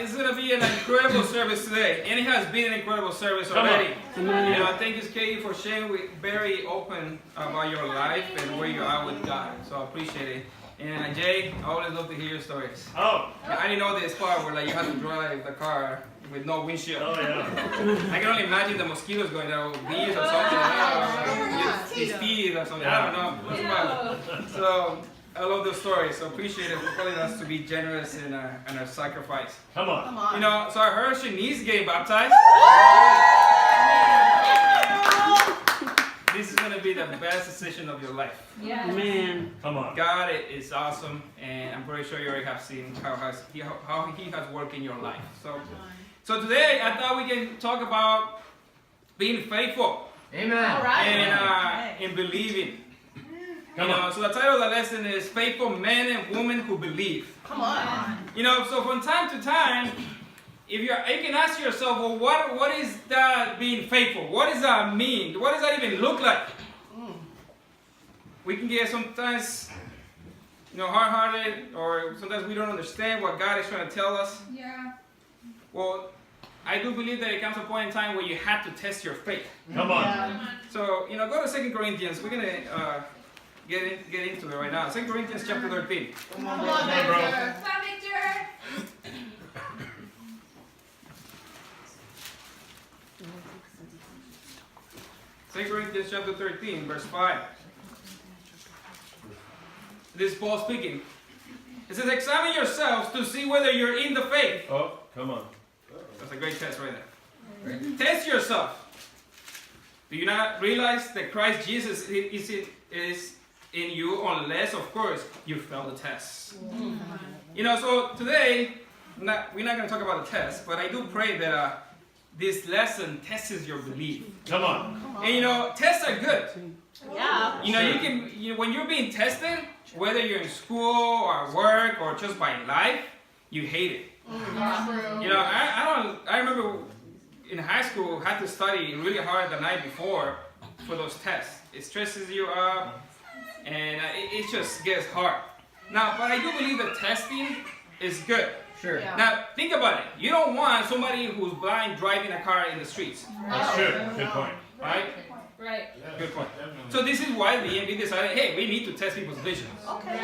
it's gonna be an incredible service today, and it has been an incredible service already. Thank you, Katie, for sharing very open about your life and where you are with God. So I appreciate it. And Jay, I always love to hear your stories. Oh. I didn't know this part where you have to drive the car with no windshield. Oh yeah. I can only imagine the mosquitoes going down, bees or something. These bees or something. I don't know. So I love those stories. So appreciate it for calling us to be generous in our sacrifice. Come on. So I heard Shanice getting baptized. This is going to be the best decision of your life. Yeah. Man. Come on. God is awesome, and I'm pretty sure you already have seen how He has worked in your life. So today I thought we can talk about being faithful. Amen. All right. And in believing. So the title of the lesson is Faithful Men and Women Who Believe. Come on. So from time to time, you can ask yourself, well, what is that being faithful? What does that mean? What does that even look like? We can get sometimes, hard-hearted, or sometimes we don't understand what God is trying to tell us. Yeah. Well, I do believe that it comes a point in time where you have to test your faith. Come on. So, go to 2 Corinthians. We're going to get into it right now. 2 Corinthians chapter 13. Come on, Victor. Come on, Victor. 2 Corinthians chapter 13, verse 5. This is Paul speaking. It says, examine yourselves to see whether you're in the faith. Oh, come on. That's a great test right there. Test yourself. Do you not realize that Christ Jesus is in you unless, of course, you fail the test? So today, we're not going to talk about the test, but I do pray that this lesson tests your belief. Come on. And tests are good. Yeah. You can when you're being tested, whether you're in school or at work or just by life, you hate it. I remember in high school had to study really hard the night before for those tests. It stresses you up, and it just gets hard. Now, but I do believe that testing is good. Sure. Yeah. Now, think about it. You don't want somebody who's blind driving a car in the streets. That's true. Good point. Right? Right. Good point. So this is why the DMV decided, hey, we need to test people's visions. Okay.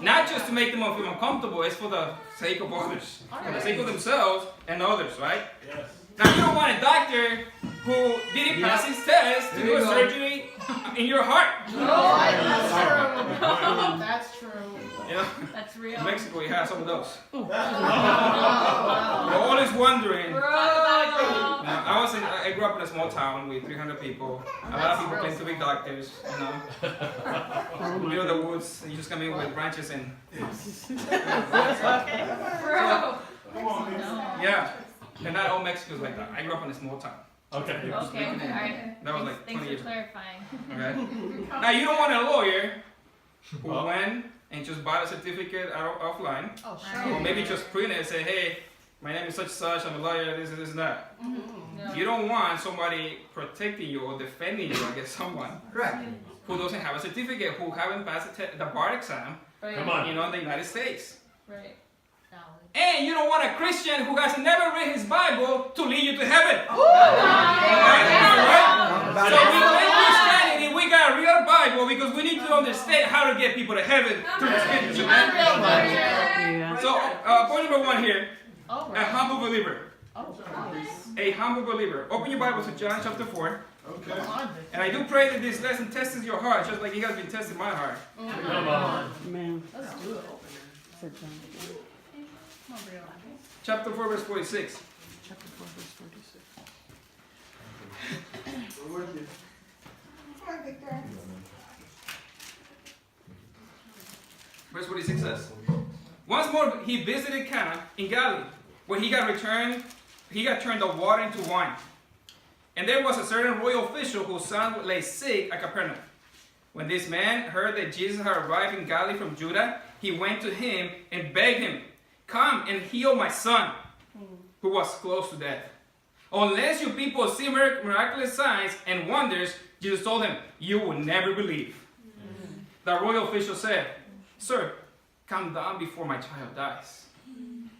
Not just to make them feel uncomfortable, it's for the sake of others. For the sake of themselves and others, right? Yes. Now, you don't want a doctor who didn't pass his test to do a surgery in your heart. No, that's true. That's real. In Mexico, we have some of those. You're always wondering. I grew up in a small town with 300 people. A lot of people claim to be doctors, Middle of the woods, and you just come in with branches and. Bro. Yeah, and not all Mexicans like that. I grew up in a small town. Okay. Okay. All right. That was like 20 years Thanks for clarifying. Okay. Now you don't want a lawyer who went and just bought a certificate offline, Oh, or maybe just print it and say, hey, my name is such and such, I'm a lawyer, this and that. No. You don't want somebody protecting you or defending you against someone Correct. who doesn't have a certificate, who haven't passed the bar exam, Right. Come on. in the United States. Right. And you don't want a Christian who has never read his Bible to lead you to heaven. Right. So we in Christianity, we got to read our Bible because we need to understand how to get people to heaven through the scriptures. Yeah. So point number 1 here, Oh, a humble believer. Oh, nice. A humble believer. Open your Bible to John chapter 4. Okay. And I do pray that this lesson tests your heart just like it has been testing my heart. Come on. Man. Let's do it. Said John. Come on, Brio. Chapter 4, verse 46. Chapter 4, verse 46. We're with you. Come on, Victor. Verse 46 says, once more he visited Cana in Galilee, where he got turned the water into wine. And there was a certain royal official whose son lay sick at Capernaum. When this man heard that Jesus had arrived in Galilee from Judah, he went to him and begged him, come and heal my son, who was close to death. Unless you people see miraculous signs and wonders, Jesus told him, you will never believe. The royal official said, sir, come down before my child dies.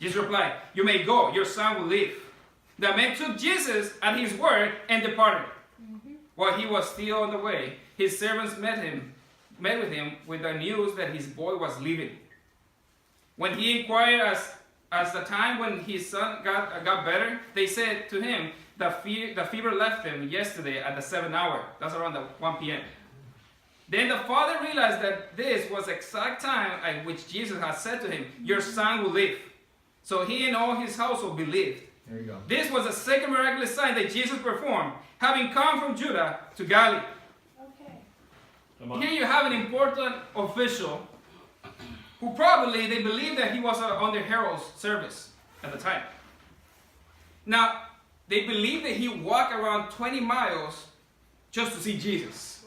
Jesus replied, "You may go, your son will live." The man took Jesus at his word and departed. While he was still on the way, his servants met with him with the news that his boy was living. When he inquired as the time when his son got better, they said to him, the fever left him yesterday at the 7th hour. That's around the 1 p.m. Then the father realized that this was the exact time at which Jesus had said to him, "Your son will live." So he and all his household believed. There you go. This was the second miraculous sign that Jesus performed, having come from Judah to Galilee. Okay. Come on. Here you have an important official who probably they believe that he was on the herald's service at the time. Now, they believe that he walked around 20 miles just to see Jesus.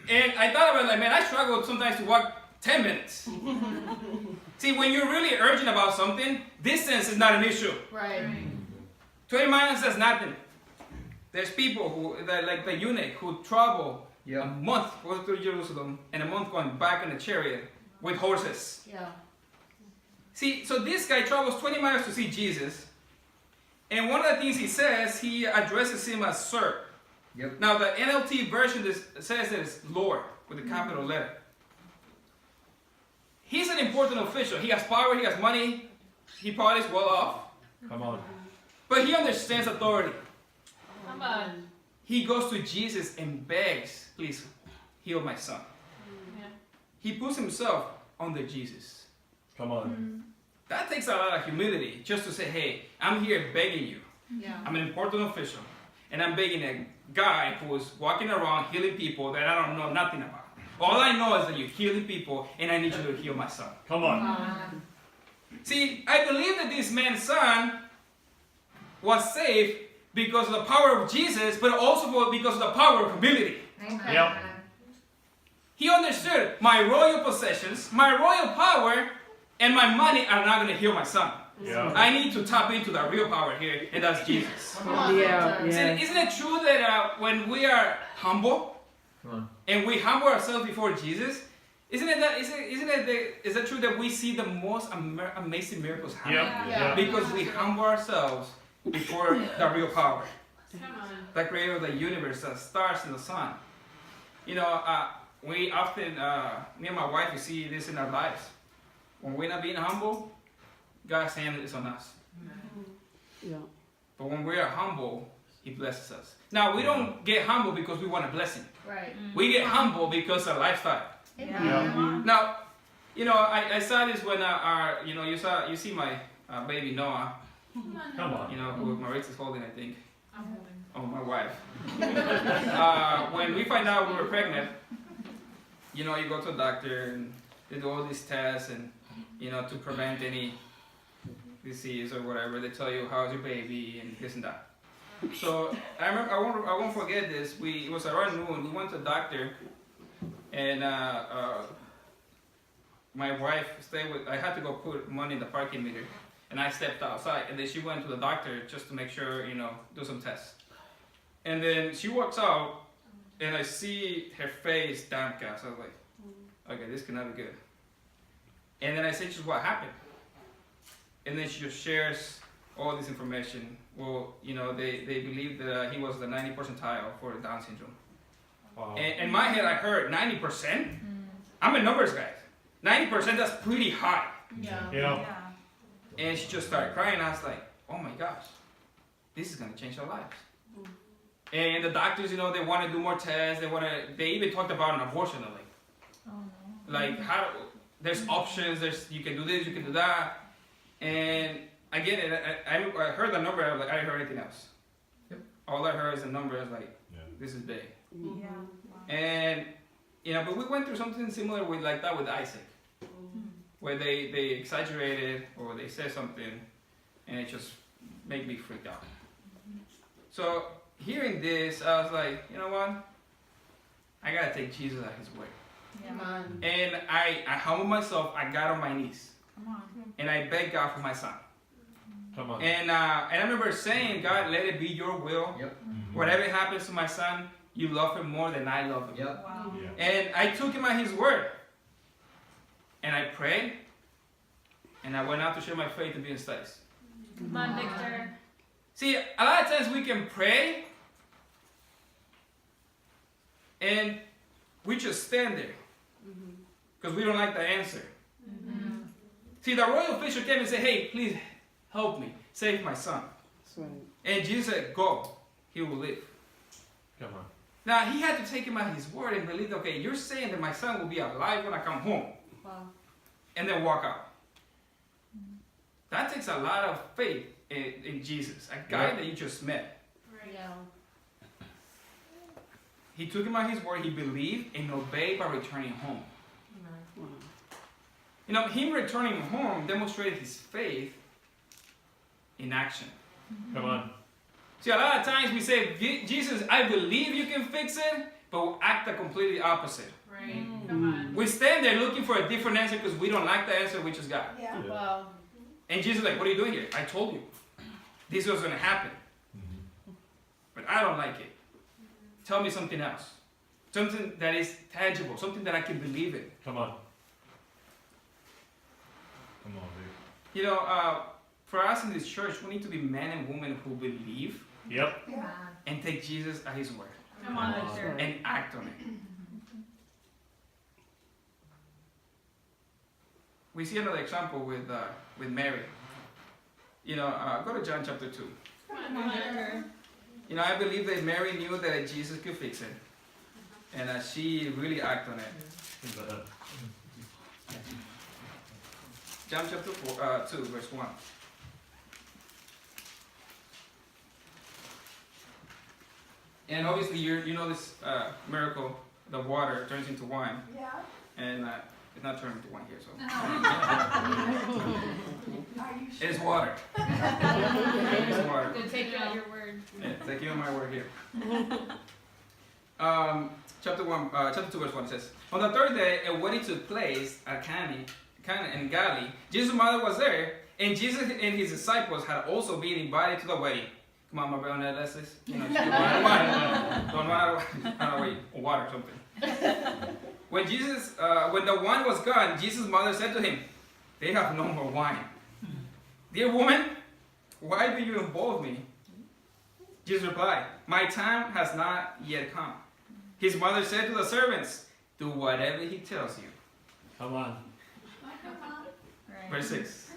And I thought about it, like, man, I struggle sometimes to walk 10 minutes. See, when you're really urgent about something, distance is not an issue. Right. 20 miles is nothing. There's people who, like the eunuch, who travel a month going to Jerusalem and a month going back in a chariot with horses. Yeah. See, so this guy travels 20 miles to see Jesus. And one of the things he says, he addresses him as Sir. Yep. Now, the NLT version says that it's Lord with a capital letter. He's an important official. He has power, he has money, he probably is well off. Come on. But he understands authority. Come on. He goes to Jesus and begs, "Please heal my son." Yeah. He puts himself under Jesus. Come on. That takes a lot of humility just to say, "Hey, I'm here begging you. Yeah. I'm an important official, and I'm begging a guy who is walking around healing people that I don't know nothing about. All I know is that you're healing people, and I need you to heal my son." Come on. See, I believe that this man's son was saved because of the power of Jesus, but also because of the power of humility. Okay. Yep. He understood my royal possessions, my royal power, and my money are not going to heal my son. Yeah. I need to tap into the real power here, and that's Jesus. Come on. Yeah, Victor. yeah. Isn't it true that when we are humble Come on. and we humble ourselves before Jesus, is that true that we see the most amazing miracles happen? Yep. Yeah. Yeah. Because we humble ourselves before the real power, Come on. the creator of the universe, the stars and the sun. You know, we often, me and my wife, we see this in our lives. When we're not being humble, God's hand is on us. Yeah. But when we are humble, He blesses us. Now, we don't get humble because we want a blessing. Right. We get humble because of lifestyle. Yeah. Now, you know, I saw this when you see my baby Noah, Come on. you know, who Maritza's holding, I think. I'm holding. Oh, my wife. When we find out we were pregnant, you know, you go to a doctor and they do all these tests and, you know, to prevent any disease or whatever. They tell you how's your baby and this and that. So I remember, I won't forget this. It was around noon. We went to the doctor, and my wife stayed with. I had to go put money in the parking meter, and I stepped outside. And then she went to the doctor just to make sure, you know, do some tests. And then she walks out, and I see her face downcast. I was like, okay, this cannot be good. And then I said, "Just what happened?" And then she just shares all this information. Well, you know, they believe that he was the 90th percentile for Down syndrome. Wow. And in my head, I heard 90%. I'm a numbers guy. 90%, that's pretty high. Yeah. Yeah. And she just started crying. I was like, oh my gosh, this is going to change our lives. And the doctors, you know, they want to do more tests. They even talked about an abortion. Like, there's options. You can do this, you can do that. And again, I heard the number. I was like, I didn't hear anything else. Yep. All I heard is the number. I was like, this is big. Yeah. And you know, but we went through something similar with Isaac, where they exaggerated or they said something, and it just made me freak out. So hearing this, I was like, you know what? I gotta take Jesus at His word. Come on. And I humbled myself. I got on my knees, and I begged God for my son. Come on. And I remember saying, God, let it be Your will. Yep. Whatever happens to my son, You love him more than I love him. Yep. Wow. Yeah. And I took him at His word. And I prayed. And I went out to share my faith and be in studies. Come on, Victor. See, a lot of times we can pray and we just stand there because we don't like the answer. See, the royal official came and said, hey, please help me. Save my son. That's right. And Jesus said, go. He will live. Come on. Now, he had to take him at his word and believe, okay, you're saying that my son will be alive when I come home. Wow. And then walk out. That takes a lot of faith in Jesus, a guy Yeah. that you just met. Yeah. He took him at his word, he believed and obeyed by returning home. Wow. You know, him returning home demonstrated his faith in action. Come on. See, a lot of times we say, Jesus, I believe you can fix it, but we'll act the completely opposite. Right. Come on. We stand there looking for a different answer because we don't like the answer we just got. Yeah. Yeah. Wow. And Jesus is like, what are you doing here? I told you. This was going to happen. But I don't like it. Tell me something else. Something that is tangible. Something that I can believe in. Come on. Come on, dude. You know, for us in this church, we need to be men and women who believe Yep. Yeah. and take Jesus at his word Come on, Victor. and act on it. We see another example with Mary. You know, go to John chapter 2. Come on, Victor. You know, I believe that Mary knew that Jesus could fix it. And she really acted on it. John chapter 2, verse 1. And obviously, you know this miracle, the water turns into wine. Yeah. And it's not turning into wine here, so. Are you sure? It's water. It's water. Good, take you at your word. Yeah, take you on my word here. Chapter 2, verse 1 says, on the third day, a wedding took place at Cana in Galilee. Jesus' mother was there, and Jesus and his disciples had also been invited to the wedding. Come on, my brother, let's just, you know, don't run out of wait, or water or something. When the wine was gone, Jesus' mother said to him, they have no more wine. Dear woman, why do you involve me? Jesus replied, my time has not yet come. His mother said to the servants, do whatever he tells you. Come on. Verse 6.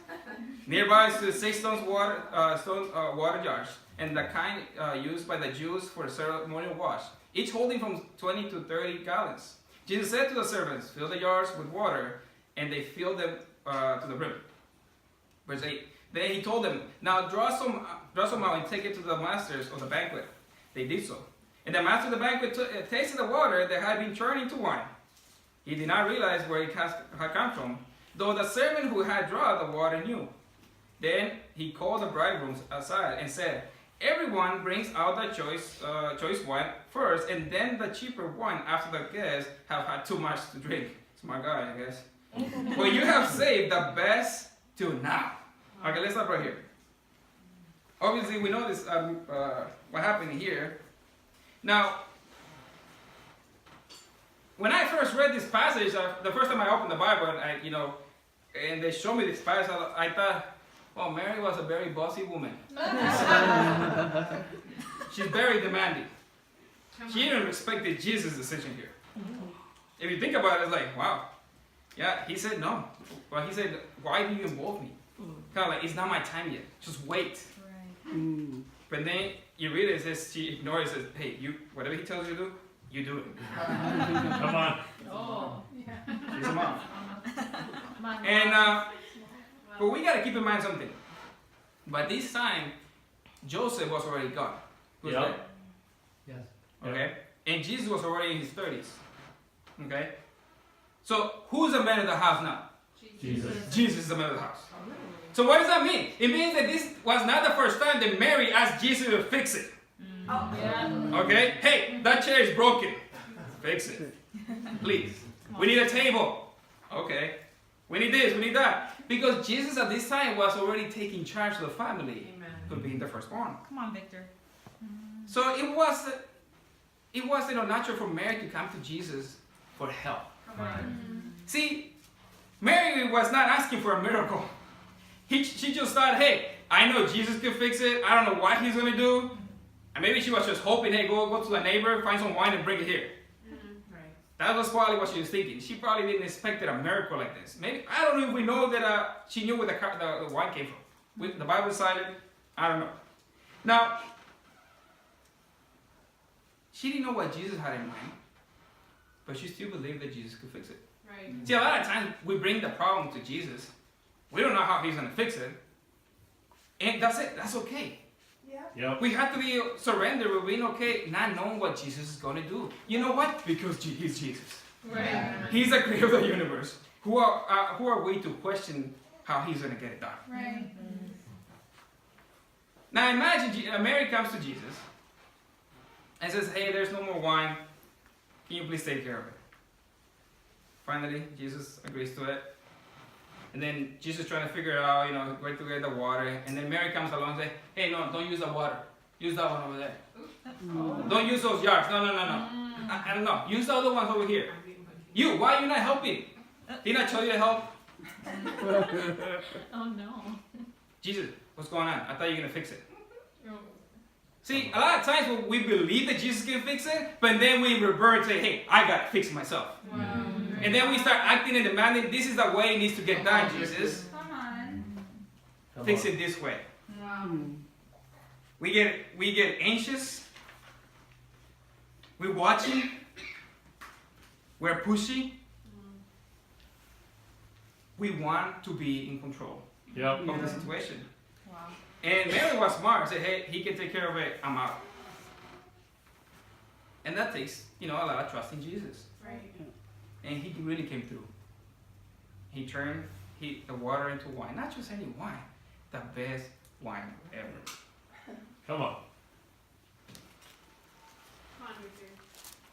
Nearby stood 6 water jars, and the kind used by the Jews for ceremonial wash, each holding from 20 to 30 gallons. Jesus said to the servants, fill the jars with water, and they filled them to the brim. Verse 8. Then he told them, now draw some out and take it to the masters of the banquet. They did so. And the master of the banquet tasted the water that had been turned into wine. He did not realize where it had come from, though the servant who had drawn the water knew. Then he called the bridegrooms aside and said, everyone brings out the choice wine first, and then the cheaper wine after the guests have had too much to drink. Smart guy, I guess. But you have saved the best till now. Okay, let's stop right here. Obviously, we know this. What happened here. Now, when I first read this passage, the first time I opened the Bible, and they showed me this passage, I thought, well, Mary was a very bossy woman. She's very demanding. She didn't respect Jesus' decision here. If you think about it, it's like, wow. Yeah, he said no. But he said, why do you involve me? Kind of like, it's not my time yet. Just wait. Mm. But then you read it, it says, she ignores it, says, hey, whatever he tells you to do, you do it. Come on. Oh. She's a mom. Come on. And, but we got to keep in mind something. By this time, Joseph was already gone. Who's Yep. dead? Yes. Okay? And Jesus was already in his 30s. Okay? So, who's the man of the house now? Jesus. Jesus is the man of the house. So what does that mean? It means that this was not the first time that Mary asked Jesus to fix it. Oh. Yeah. Okay? Hey, that chair is broken. Fix it. Please. We need a table. Okay. We need this, we need that. Because Jesus at this time was already taking charge of the family. Amen. For being the firstborn. Come on, Victor. So it wasn't unnatural for Mary to come to Jesus for help. Come on. See, Mary was not asking for a miracle. She just thought, hey, I know Jesus can fix it. I don't know what he's going to do. And maybe she was just hoping, hey, go to the neighbor, find some wine and bring it here. Right. That was probably what she was thinking. She probably didn't expect a miracle like this. Maybe, I don't know if we know that she knew where the wine came from. The Bible is silent. I don't know. Now, she didn't know what Jesus had in mind, but she still believed that Jesus could fix it. Right. See, a lot of times we bring the problem to Jesus. We don't know how he's going to fix it. And that's it. That's okay. Yeah. Yep. We have to be surrendered with being okay, not knowing what Jesus is going to do. You know what? Because he's Jesus. Right. He's the creator of the universe. Who are we to question how he's going to get it done? Right. Now imagine Mary comes to Jesus and says, hey, there's no more wine. Can you please take care of it? Finally, Jesus agrees to it. And then Jesus trying to figure it out, where to get the water. And then Mary comes along and says, hey, no, don't use the water. Use that one over there. Don't use those jars. No. I don't know. Use the other ones over here. You, why are you not helping? Didn't I tell you to help? Oh no. Jesus, what's going on? I thought you were going to fix it. See, a lot of times we believe that Jesus can fix it, but then we revert and say, hey, I got to fix it myself. Wow. And then we start acting and demanding, this is the way it needs to get done, Jesus. Come on. Fix it this way. Wow. We get anxious. We're watching. We're pushy. We want to be in control Yep. of the situation. Wow. And Mary was smart. Said, hey, he can take care of it. I'm out. And that takes, a lot of trust in Jesus. Right. And he really came through. He turned the water into wine. Not just any wine. The best wine ever. Come on.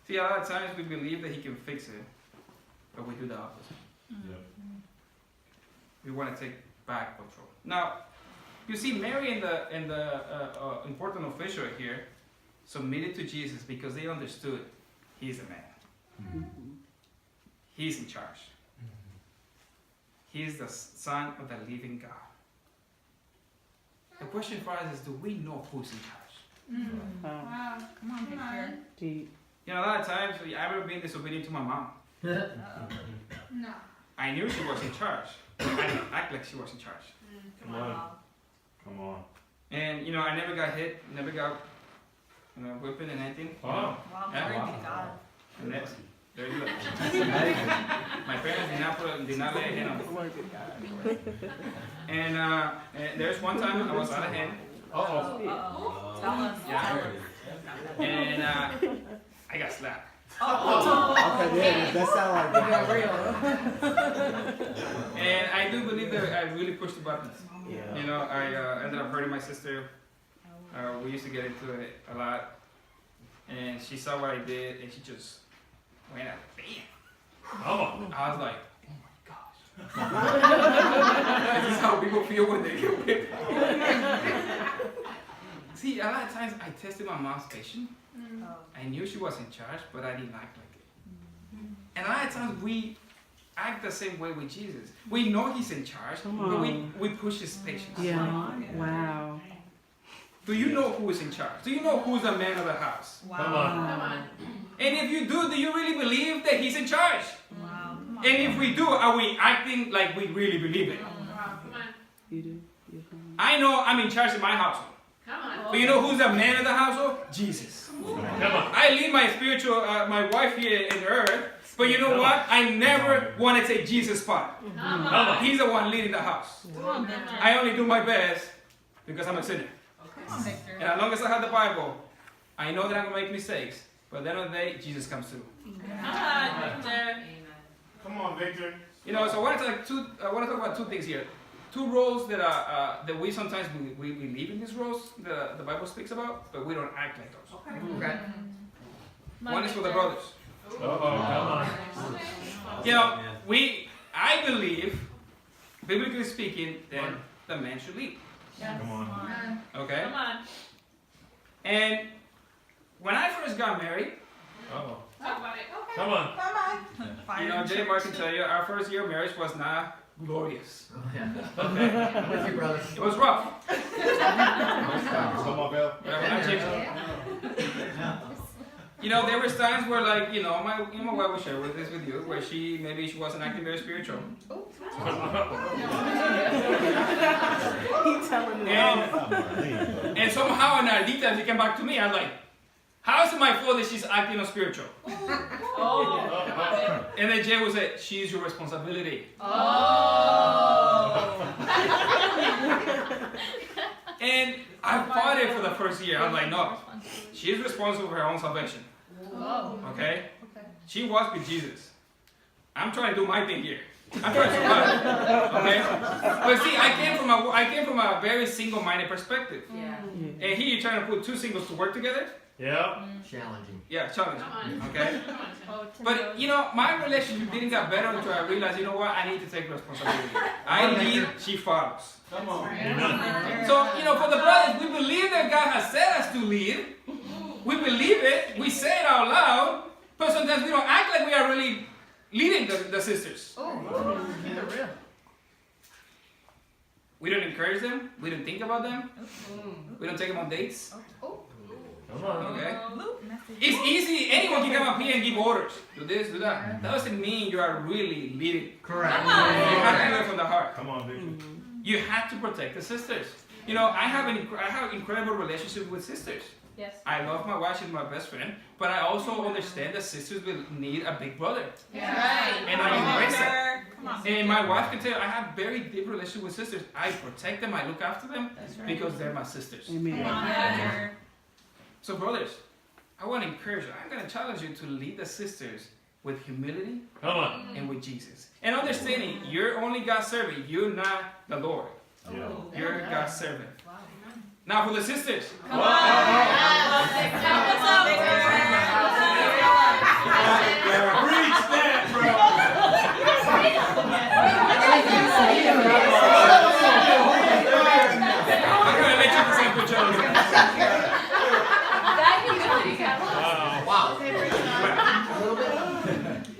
See, a lot of times we believe that he can fix it, but we do the opposite. Yep. We want to take back control. Now, you see, Mary and the important official here submitted to Jesus because they understood he's the man. He's in charge. He is the Son of the living God. The question for us is, do we know who's in charge? Wow. Come on, Victor. Deep. A lot of times, I've ever been disobedient to my mom. No. I knew she was in charge, but I didn't act like she was in charge. Come on. Come on. And, I never got hit, never got, whipping and anything. Wow. Wow. Yeah. Glory to God. And that's very good. My parents did not let it hit on me. And there's one time I was out of hand. Uh-oh. Tell us. Yeah. And I got slapped. Okay, yeah, that sounds like And I do believe that I really pushed the buttons. Yeah. I ended up hurting my sister. We used to get into it a lot. And she saw what I did and she just went out, bam. Come on. I was like, oh my gosh. This is how people feel when they get whipped. See, a lot of times I tested my mom's patience. I knew she was in charge, but I didn't act like it. And a lot of times we act the same way with Jesus. We know he's in charge, Come but on. we push his patience. Yeah. Wow. Do you know who is in charge? Do you know who's the man of the house? Come on. Come on. And if you do you really believe that he's in charge? Wow. Come on. And if we do, are we acting like we really believe it? Wow. Come on. You do. You I know I'm in charge of my household. Come on. But you know who's the man of the household? Jesus. Come on. I lead my spiritual, my wife here in earth. But you know what? I never want to take Jesus' spot. Come Come on. on. He's the one leading the house. Come on, Victor. I only do my best because I'm a sinner. Come on, Victor. And as long as I have the Bible, I know that I'm going to make mistakes. But at the end of the day, Jesus comes through. Come on, Victor. Come on, Victor. So I want to talk about two things here. Two roles that we sometimes we believe in these roles the Bible speaks about, but we don't act like those. Okay. One is for the brothers. Uh-oh. Come on. I believe, biblically speaking, that the man should lead. Come on. Okay. Come on. And when I first got married, Uh-oh. Talk about it. Come on. Come on. Jay Mark can tell you, our first year of marriage was not glorious. Okay. I'm with you, brother. It was rough. Come on, Bill. But I changed it. You know, there was times where, like, you know, my wife will share with this with you, where maybe she wasn't acting very spiritual. He's telling me all. And somehow in that detail, she came back to me. I was like, how is it my fault that she's acting unspiritual? Oh. And then Jay would say, she's your responsibility. Oh. And I fought it for the first year. I was like, no, she's responsible for her own salvation. Okay? She walks with Jesus. I'm trying to do my thing here. I'm trying to survive. Okay? But see, I came from a very single-minded perspective. Yeah. And here you're trying to put two singles to work together? Yeah. Challenging. Yeah, challenging. Come on. Okay? But, you know, my relationship didn't get better until I realized, you know what, I need to take responsibility. I lead, she follows. Come on. So, you know, for the brothers, we believe that God has set us to lead. We believe it. We say it out loud. But sometimes we don't act like we are really leading the sisters. We don't encourage them. We don't think about them. We don't take them on dates. Come on. Okay? It's easy. Anyone can come up here and give orders. Do this, do that. That doesn't mean you are really leading. Correct. You have to do it from the heart. Come on, Victor. You have to protect the sisters. You know, I have incredible relationship with sisters. Yes. I love my wife, she's my best friend, but I also understand that sisters will need a big brother. Right. And I embrace that. Come on. And my wife can tell you, I have very deep relationship with sisters. I protect them, I look after them because they're my sisters. Amen. Come on, Victor. So brothers, I want to encourage you. I'm going to challenge you to lead the sisters with humility Come on. and with Jesus. And understanding, you're only God's servant. You're not the Lord. Yeah. You're God's servant. Now for the sisters. Come on. What's up, Victor? Preach that, bro. I'm going to let you present your children. Wow.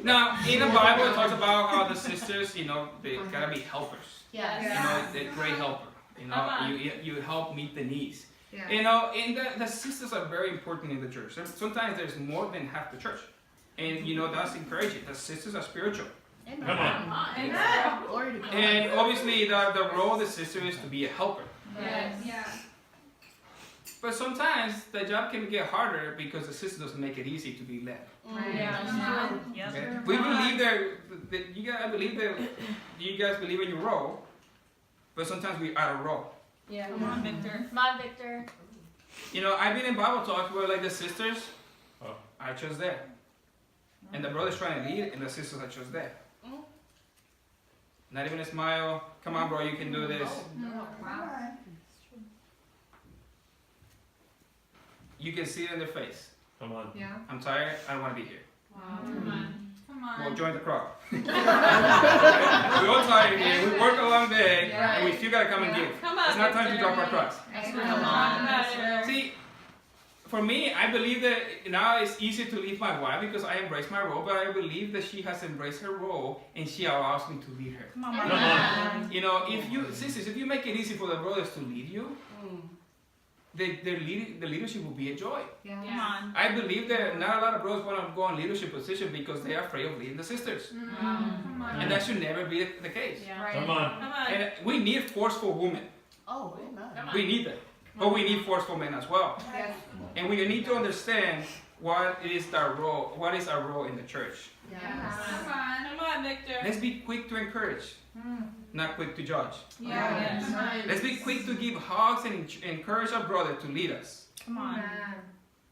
Now, in the Bible, it talks about how the sisters, you know, they gotta be helpers. Yes. You know, they're great helper. You know, Come on. you help meet the needs. You know, and the sisters are very important in the church. Sometimes there's more than half the church. And, you know, that's encouraging. The sisters are spiritual. Come on. And obviously, the role of the sister is to be a helper. Yes. But sometimes the job can get harder because the sister doesn't make it easy to be led. Yeah. Okay? We believe that you guys believe that you guys believe in your role, but sometimes we out of role. Yeah. Come on, Victor. Come on, Victor. You know, I've been in Bible talks where like the sisters, Oh. I chose there, and the brothers trying to lead, and the sisters I chose there. Not even a smile. Come on, bro, you can do this. You can see it in their face. Come on. I'm tired. I don't want to be here. Come on. Come on. Well, join the crowd. We're all tired here. We work a long day, and we still gotta come and give. Come on, It's not time to Victor. drop our cross. Come on, Victor. See, for me, I believe that now it's easier to leave my wife because I embrace my role, but I believe that she has embraced her role and she allows me to lead her. Come on, Come Mark. on. You know, sisters, if you make it easy for the brothers to lead you, the leadership will be a joy. Come on. I believe that not a lot of brothers want to go in leadership position because they are afraid of leading the sisters. Come on. And that should never be the case. Come on. Come on. And we need forceful women. Oh, amen. We need that. But we need forceful men as well. And we need to understand what is our role in the church. Come on. Come on, Victor. Let's be quick to encourage, not quick to judge. Yes. Let's be quick to give hugs and encourage our brother to lead us. Come on.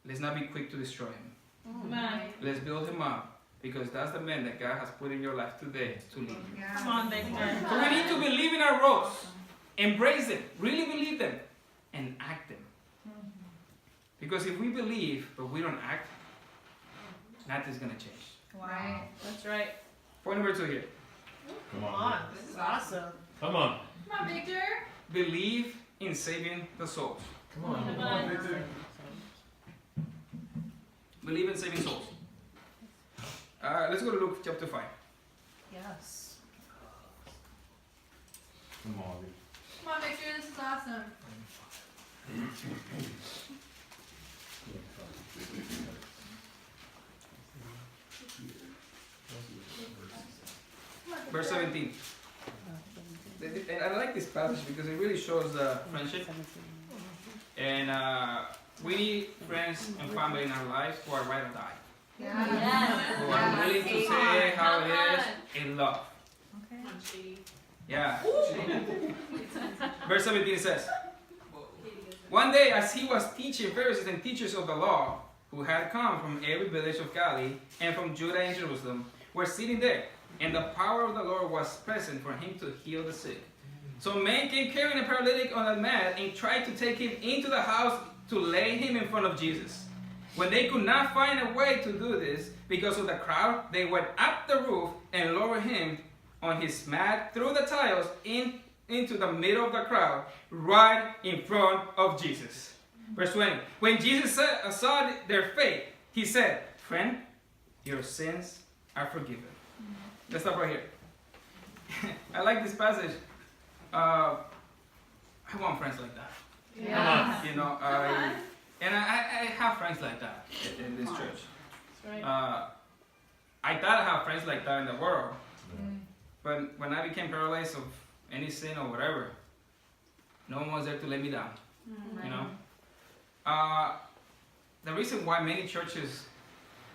Let's not be quick to destroy him. Come on. Let's build him up because that's the man that God has put in your life today to lead you. Come on, Victor. So we need to believe in our roles, embrace them, really believe them, and act them. Because if we believe but we don't act, nothing's gonna change. Wow. That's right. Point number 2 here. Come on. This is awesome. Come on. Come on, Victor. Believe in saving the souls. Come on. Come on. Believe in saving souls. Let's go to Luke chapter 5. Yes. Come on, Vic. Come on, Victor, this is awesome. Verse 17. And I like this passage because it really shows friendship. And we need friends and family in our lives who are ride or die. Yeah. Who are willing to say how it is in love. Come on, Shady. Yeah. Verse 17 says, one day as he was teaching Pharisees and teachers of the law, who had come from every village of Galilee and from Judah and Jerusalem, were sitting there. And the power of the Lord was present for him to heal the sick. So men came carrying a paralytic on a mat and tried to take him into the house to lay him in front of Jesus. When they could not find a way to do this because of the crowd, they went up the roof and lowered him on his mat through the tiles into the middle of the crowd, right in front of Jesus. Verse 20. When Jesus saw their faith, he said, friend, your sins are forgiven. Let's stop right here. I like this passage. I want friends like that. Yeah. You know, I have friends like that in this church. That's right. I thought I have friends like that in the world, but when I became paralyzed of any sin or whatever, no one was there to let me down. You know, the reason why many churches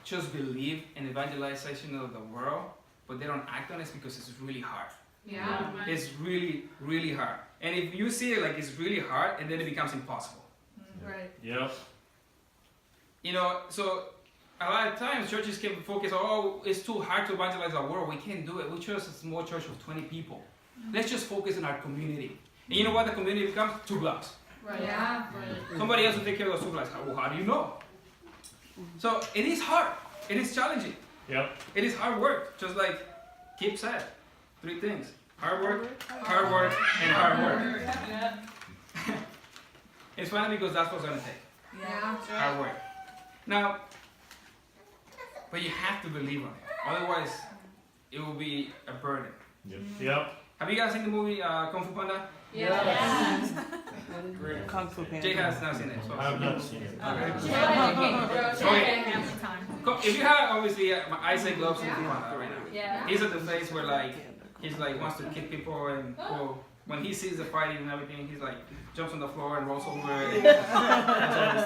just believe in evangelization of the world, but they don't act on it is because it's really hard. Yeah. It's really, really hard. And if you see it like it's really hard, and then it becomes impossible. Right. Yep. You know, so a lot of times churches can focus on, oh, it's too hard to evangelize the world. We can't do it. We chose a small church of 20 people. Let's just focus on our community. And you know what the community becomes? 2 blocks. Right. Yeah. Right. Somebody else will take care of those 2 blocks. How do you know? So it is hard. It is challenging. Yep. It is hard work. Just like Kip said. 3 things. Hard work, hard work, and hard work. Yeah. It's funny because that's what's going to take. Yeah. Hard work. Now, but you have to believe on it. Otherwise, it will be a burden. Yep. Yep. Have you guys seen the movie Kung Fu Panda? Yeah. Kung Fu Panda. Jay has not seen it. So. I have not seen it. Okay. If you have, obviously, my eyesight gloves Kung Fu Panda right now. Yeah. He's at the place where he's wants to kick people and when he sees the fighting and everything, he's like jumps on the floor and rolls over and does all these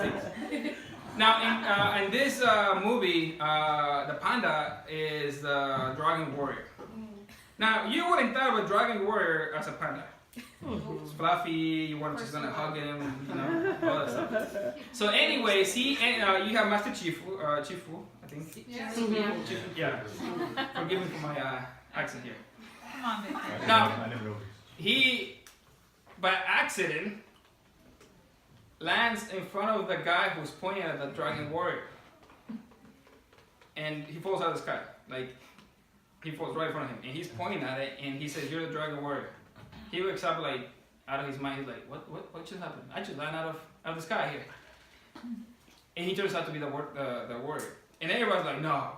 things. Now in this movie, the panda is the dragon warrior. Now you wouldn't thought of a dragon warrior as a panda. It's fluffy. You want just gonna hug him, you know, all that stuff. So, anyways, you have Master Chifu, I think. Yeah. Chifu, yeah. Forgive me for my accent here. Come on, Victor. Now, I never noticed. he, by accident, lands in front of the guy who's pointing at the dragon warrior, and he falls out of the sky. Like he falls right in front of him, and he's pointing at it, and he says, "You're the dragon warrior." He wakes up like out of his mind. He's like, "What just happened? I just landed out of the sky here." And he turns out to be the warrior, and everybody's like, "No,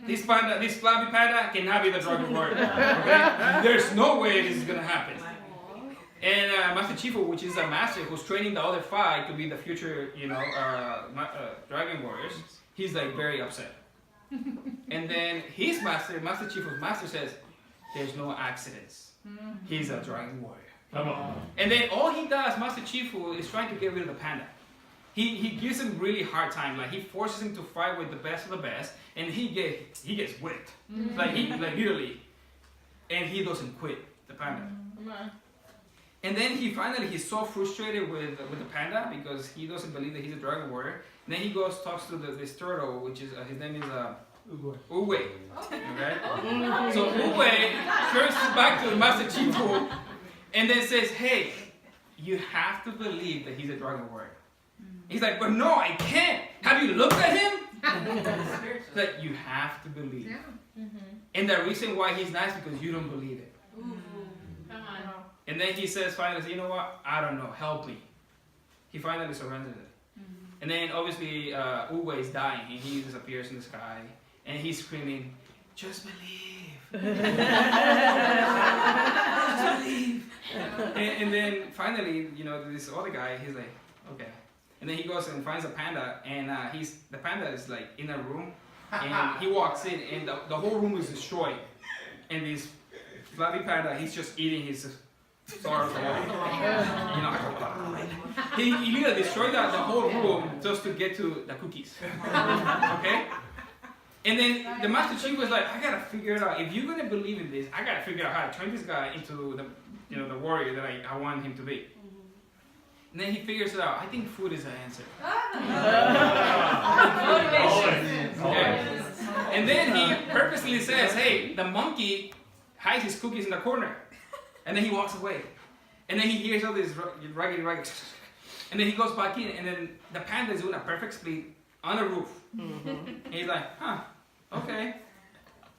this floppy panda cannot be the dragon warrior. Okay? There's no way this is gonna happen." And Master Chifu, which is a master who's training the other 5 to be the future, dragon warriors, he's like very upset. And then his Master Chifu's master says, "There's no accidents. He's a dragon warrior." Come on. And then all he does, Master Chifu, is trying to get rid of the panda. He gives him really hard time. Like he forces him to fight with the best of the best, and he gets whipped. Like literally, and he doesn't quit the panda. And then he's so frustrated with the panda because he doesn't believe that he's a dragon warrior. And then he goes talks to this turtle, which is his name is Uwe. Okay. So Uwe turns back to Master Chifu and then says, "Hey, you have to believe that he's a dragon warrior." He's like, "But no, I can't. Have you looked at him?" It's like, you have to believe. And the reason why he's nice is because you don't believe it. Come on. And then he says finally, "You know what? I don't know. Help me." He finally surrenders it. And then obviously Uwe is dying and he disappears in the sky and he's screaming, just believe. Just believe. And then finally, you know, this other guy, he's like, okay. And then he goes and finds a panda, and the panda is like in a room, and he walks in, and the whole room is destroyed. And this fluffy panda, he's just eating his stars away. You know, he literally destroyed the whole room just to get to the cookies. Okay? And then the Master Chief was like, I gotta figure it out. If you're gonna believe in this, I gotta figure out how to turn this guy into the warrior that I want him to be. And then he figures it out. I think food is the answer. Okay. And then he purposely says, hey, the monkey hides his cookies in the corner. And then he walks away. And then he hears all this raggedy. And then he goes back in, and then the panda is doing a perfect split on the roof. And he's like, huh, okay.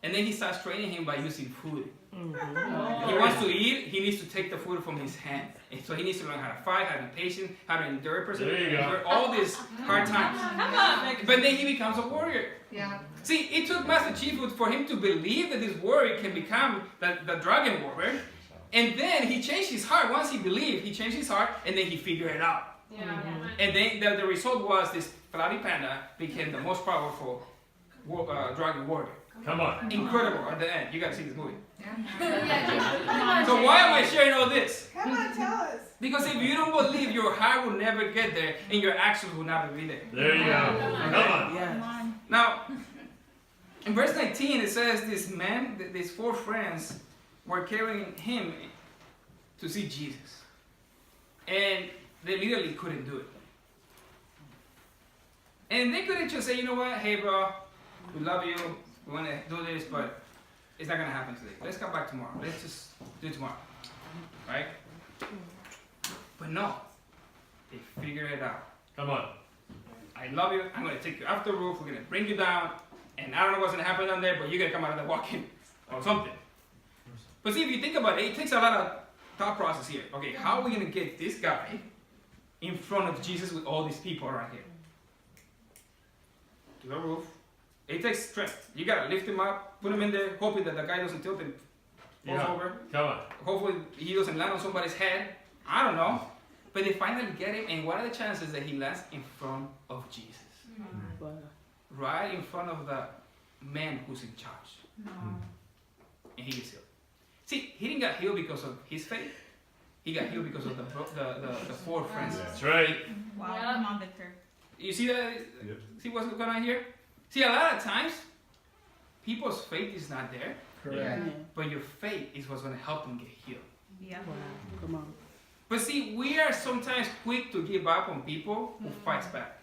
And then he starts training him by using food. He wants to eat, he needs to take the food from his hand. And so he needs to learn how to fight, how to be patient, how to endure all these hard times. But then he becomes a warrior. Yeah. See, it took Master Chief for him to believe that this warrior can become the dragon warrior. And then he changed his heart. Once he believed, he changed his heart, and then he figured it out. Yeah. And then the result was this fluffy panda became the most powerful dragon warrior. Come on. Incredible at the end. You gotta see this movie. Yeah. So why am I sharing all this? Come on, tell us. Because if you don't believe, your heart will never get there, and your actions will never be there. There you go. Come on. Yes. Now, in verse 19, it says this man, these 4 friends, were carrying him to see Jesus. And they literally couldn't do it. And they couldn't just say, you know what, hey bro, we love you, we want to do this, but it's not going to happen today. Let's come back tomorrow. Let's just do it tomorrow. Right? But no, they figured it out. Come on. I love you, I'm going to take you off the roof, we're going to bring you down, and I don't know what's going to happen down there, but you're going to come out of there walking or something. But see, if you think about it, it takes a lot of thought process here. Okay, how are we going to get this guy in front of Jesus with all these people around here? To the roof. It takes strength. You got to lift him up, put him in there, hoping that the guy doesn't tilt and falls over. Come on. Hopefully he doesn't land on somebody's head. I don't know. But they finally get him, and what are the chances that he lands in front of Jesus? Wow. Right in front of the man who's in charge. And he gets healed. See, he didn't get healed because of his faith. He got healed because of the 4 friends. That's right. Wow. Come on, Victor. You see that? Yep. See what's going on here? See, a lot of times, people's faith is not there, Correct. but your faith is what's going to help them get healed. Yeah. Wow. Come on. But see, we are sometimes quick to give up on people who fights back.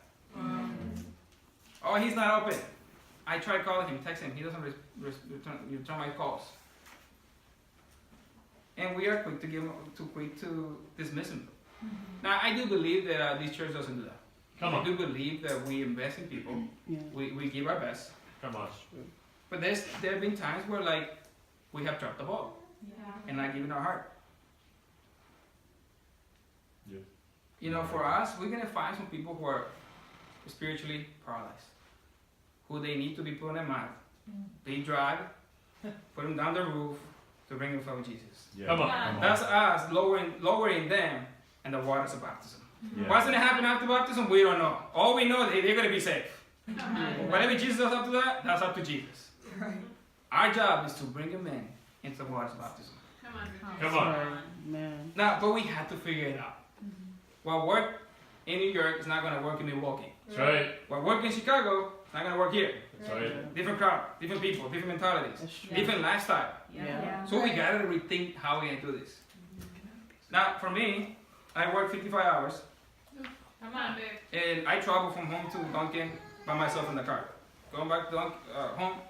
Oh, he's not open. I tried calling him, texting him. He doesn't return my calls. And we are quick to dismiss him. Now, I do believe that this church doesn't do that. Come I on. do believe that we invest in people. Yeah. We give our best. Come on. But there have been times where like we have dropped the ball and not given our heart. Yeah. You know, for us, we're gonna find some people who are spiritually paralyzed, who they need to be put in a mat, be dragged, put them down the roof to bring them before Jesus. Yeah. Come on. That's us lowering them in the waters of baptism. Yeah. What's gonna happen after baptism? We don't know. All we know is they're gonna be saved. Whatever Jesus does after that, that's up to Jesus. Our job is to bring them into the waters of baptism. Come on. Right, man. Now, but we have to figure it out. What worked in New York is not gonna work in Milwaukee. That's right. What worked in Chicago is not gonna work here. That's right. Different crowd, different people, different mentalities, That's true. different lifestyle. Yeah. So we gotta rethink how we're gonna do this. Now, for me, I work 55 hours, Come on, Vic. and I travel from home to Duncan by myself in the car. Going back to home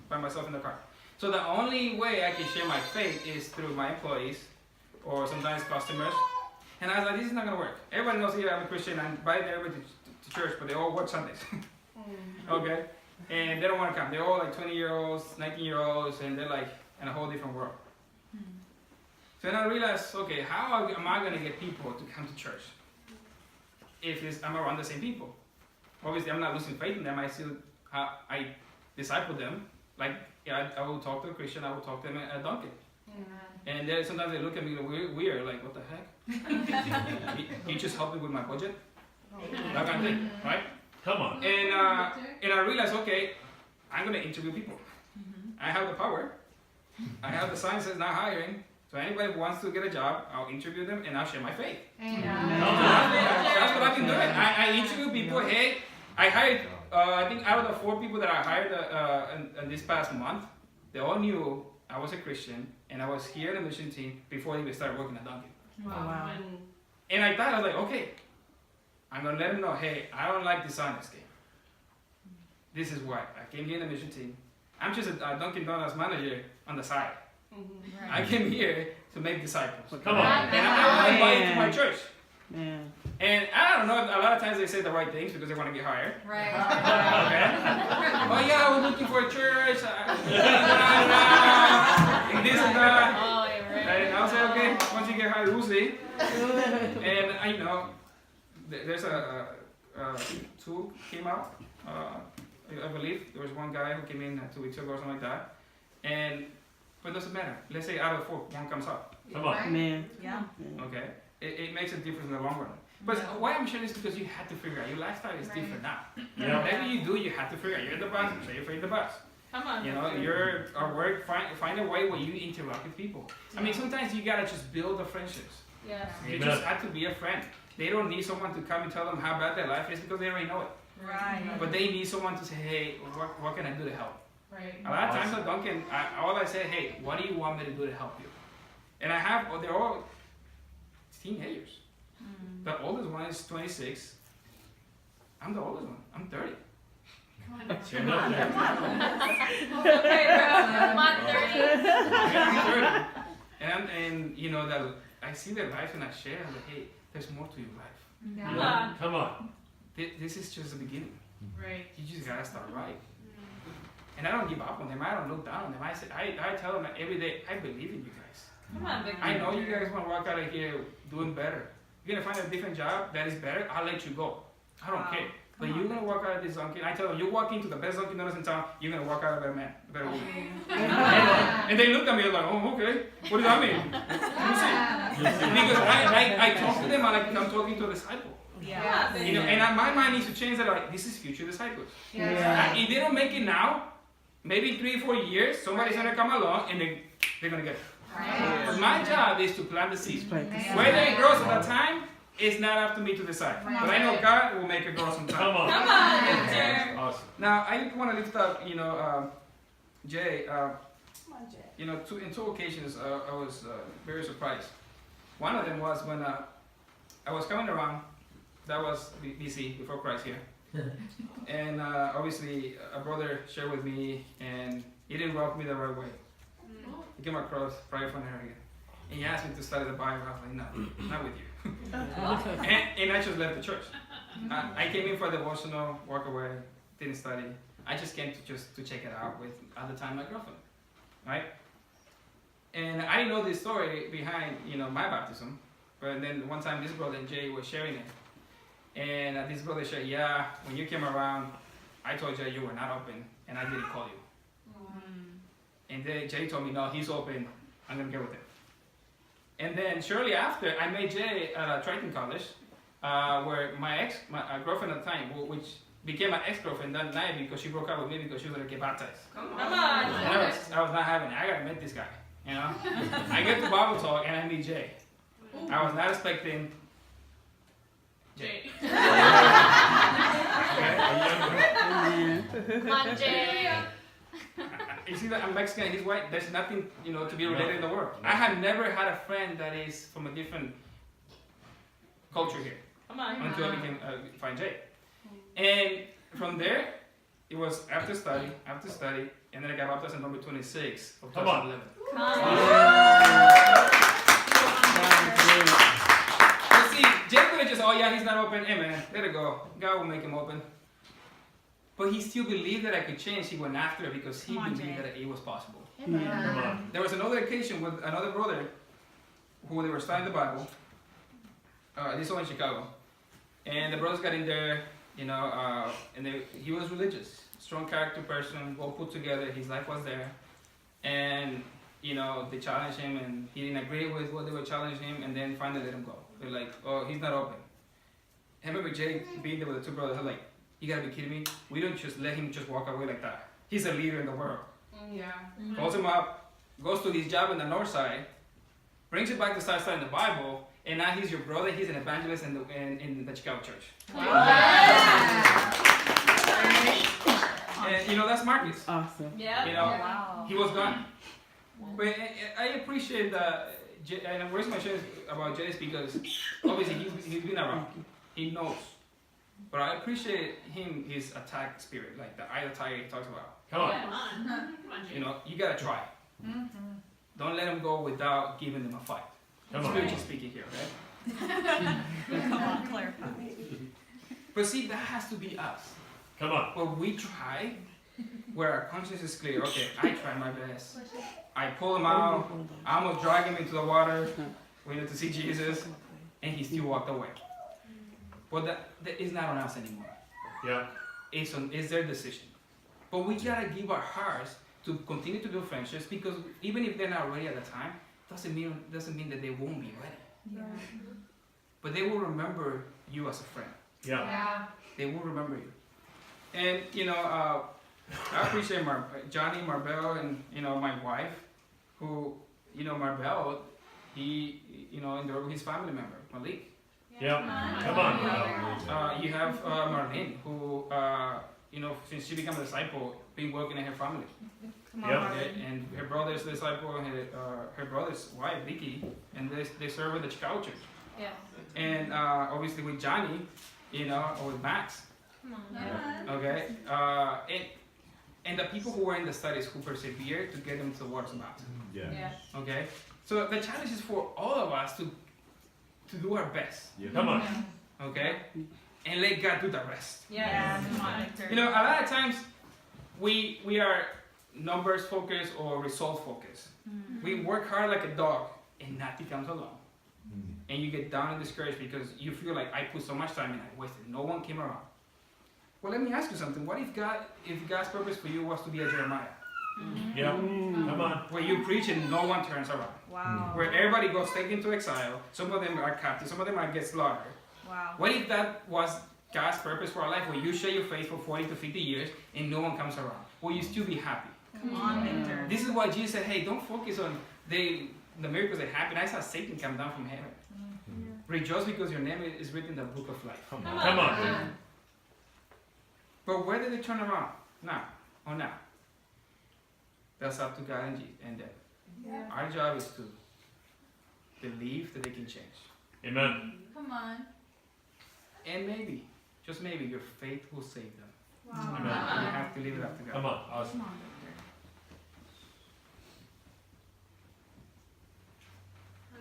by myself in the car. So the only way I can share my faith is through my employees or sometimes customers. And I was like, this is not gonna work. Everybody knows here I'm a Christian. I invite everybody to church, but they all work Sundays. Okay? And they don't want to come. They're all like 20-year-olds, 19-year-olds, and they're like in a whole different world. So then I realized, okay, how am I gonna get people to come to church if I'm around the same people? Obviously, I'm not losing faith in them. I still I disciple them, like, yeah, I will talk to a Christian, I will talk to them at Dunkin'. And then sometimes they look at me weird, like, what the heck? you just help me with my budget? That kind of thing, right? Come on. And I realized, okay, I'm gonna interview people. I have the power. I have the sign says not hiring. So anybody who wants to get a job, I'll interview them and I'll share my faith. That's what I've been doing. I interview people. Hey, I hired. I think out of the 4 people that I hired in this past month, they all knew I was a Christian and I was here in the mission team before they even started working at Dunkin'. Wow. And I thought, I was like, okay, I'm gonna let them know, hey, I don't like this honest game. This is why I came here in the mission team. I'm just a Dunkin' Donuts manager on the side. I came here to make disciples. Come on. And I want to buy into my church. Man. And I don't know, a lot of times they say the right things because they want to get hired. Right. Okay? Oh yeah, I was looking for a church. And this and that. Oh, you're right. And I'll say, okay, once you get hired, we'll see. And I know there's a 2 came out. I believe there was one guy who came in 2 weeks ago or something like that. But it doesn't matter. Let's say out of 4, 1 comes up. Come on. Man. Yeah. Okay? It makes a difference in the long run. But why I'm sharing this is because you have to figure out your lifestyle is different now. Yeah. Whatever you do, you have to figure out. You're the boss, so you're the boss. Come on. You know, you're at work, find a way where you interact with people. I mean, sometimes you gotta just build the friendships. Yes. You Amen. just have to be a friend. They don't need someone to come and tell them how bad their life is because they already know it. Right. But they need someone to say, hey, what can I do to help? Right. A lot of times at Dunkin', all I say, hey, what do you want me to do to help you? And they're all teenagers. The oldest one is 26. I'm the oldest one. I'm 30. You're not there. Okay, bro. Come on, 30. I'm 30. And you know that I see their life and I share. I'm like, hey, there's more to your life. Come on. Come on. This is just the beginning. Right. You just gotta start right. And I don't give up on them. I don't look down on them. I tell them every day, I believe in you guys. Come on, Victor. I know you guys want to walk out of here doing better. You're gonna find a different job that is better. I'll let you go. I don't care. But you're gonna walk out of this Dunkin'. I tell them, you walk into the best Dunkin' Donuts in town. You're gonna walk out of a better woman. And they look at me like, oh, okay. What does that mean? Because I talk to them like I'm talking to a disciple. Yeah. You know, and my mind needs to change that. Like, this is future disciples. Yeah. If they don't make it now, maybe 3 or 4 years, somebody's gonna come along and they're gonna get it. But my job is to plant the seed. Whether it grows at that time, it's not up to me to decide. But I know God will make it grow sometime. Come on. Come on, Victor. Awesome. Now, I want to lift up, Jay. Come on, Jay. In 2 occasions, I was very surprised. One of them was when I was coming around. That was BC, before Christ here. And obviously, a brother shared with me, and he didn't rub me the right way. He came across right from area. And he asked me to study the Bible. I was like, no, not with you. and I just left the church. I came in for a devotional, walk away, didn't study. I just came to check it out with, at the time, my girlfriend, right? And I know this story behind, my baptism. But then one time this brother Jay was sharing it. And this brother said, yeah, when you came around, I told Jay you were not open, and I didn't call you. And then Jay told me, no, he's open, I'm going to get with him. And then shortly after, I met Jay at Triton College, where my girlfriend at the time, which became my ex-girlfriend that night because she broke up with me because she was going to get baptized. Come on. I was not having it. I got to meet this guy, I get to Bible talk, and I meet Jay. I was not expecting Jay. Come on, Jay. You see that I'm Mexican, he's white. There's nothing, to be related in the world. I have never had a friend that is from a different culture here Come on. until I became find Jay. And from there, it was after study, and then I got baptized on November 26 of 2011. Come on. But see, Jay could have just, oh yeah, he's not open. Hey man, let it go. God will make him open. But he still believed that I could change. He went after it because he believed that it was possible. Come on. There was another occasion with another brother who they were studying the Bible. This one in Chicago. And the brothers got in there and he was religious, strong character person, well put together. His life was there, and they challenged him, and he didn't agree with what they were challenging him, and then finally let him go. They're like, "Oh, he's not open." I remember Jay being there with the two brothers. I'm like, "You gotta be kidding me! We don't just let him just walk away like that. He's a leader in the world." Yeah. Calls him up, goes to his job in the north side, brings it back to start studying the Bible, and now he's your brother. He's an evangelist in the Chicago church. And that's Marcus. Awesome. Yeah. Wow. He was gone. But I appreciate that, and the reason I share about Jay is because obviously he's been around. He knows. But I appreciate his attack spirit, like the eye of the tiger he talks about. Come on. Come on. You gotta try. Don't let him go without giving them a fight. Come on. Spiritually speaking here, right? Come on, clarify. But see, that has to be us. Come on. When we try, where our conscience is clear, okay, I tried my best. I pull him out, I almost drag him into the water, to see Jesus, and he still walked away. But that is not on us anymore. Yeah. It's their decision. But we gotta give our hearts to continue to do friendships, because even if they're not ready at the time, doesn't mean that they won't be ready. But they will remember you as a friend. Yeah. They will remember you. And I appreciate Johnny, Marbell, and my wife, who Marbell, he and his family member Malik. Yeah. Come on. You have Marlene, who since she became a disciple, been working in her family. Yep. Okay? And her brother's disciple, her brother's wife Vicky, and they serve in the Chicago church. Yeah. And obviously with Johnny, or with Max. Come on. Okay, and the people who were in the studies who persevered to get them to the waters of baptism. Yeah. Okay, so the challenge is for all of us to do our best. Come on. Okay, and let God do the rest. Yeah. Come on. A lot of times we are numbers focused or result focused. We work hard like a dog, and nothing comes along. And you get down and discouraged because you feel like I put so much time in, I wasted. No one came around. Well, let me ask you something. What if God's purpose for you was to be a Jeremiah? Yeah. Come on. Where you preach and no one turns around. Wow. Where everybody goes taken into exile. Some of them are captive. Some of them might get slaughtered. Wow. What if that was God's purpose for our life? Where you share your faith for 40 to 50 years and no one comes around. Will you still be happy? Come on, Victor. This is why Jesus said, hey, don't focus on the miracles that happen. I saw Satan come down from heaven. Rejoice because your name is written in the book of life. Come on. But where did they turn around? Now. Or now? That's up to God and them. Yeah. Our job is to believe that they can change. Amen. Come on. And maybe, just maybe, your faith will save them. Wow. You have to leave it up to God. Come on. Awesome.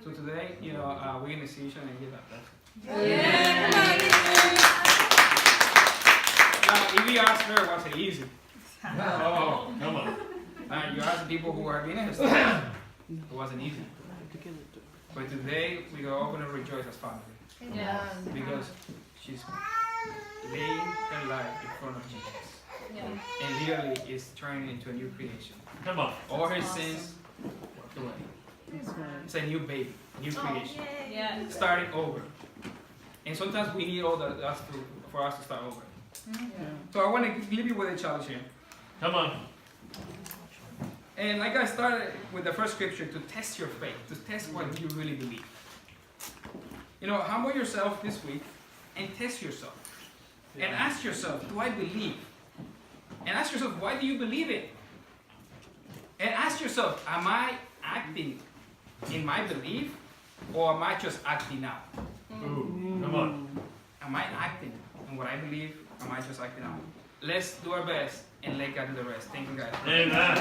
So today, we're going to see each other and give that blessing. Now, if you ask her, was it easy? Oh, come on. You ask the people who are being in her study, it wasn't easy. But today, we are all going to rejoice as family. Yeah. Because she's laying her life in front of Jesus. Yeah. And literally is turning into a new creation. Come on. All her sins walked away. It's a new baby, new creation. Yeah. Starting over. And sometimes we need for us to start over. So I want to leave you with a challenge here. Come on. And like I started with the first scripture, to test your faith, to test what you really believe. Humble yourself this week and test yourself. And ask yourself, do I believe? And ask yourself, why do you believe it? And ask yourself, am I acting in my belief, or am I just acting out? Ooh, come on. Am I acting in what I believe? Am I just acting out? Let's do our best and let God do the rest. Thank you, guys. Amen.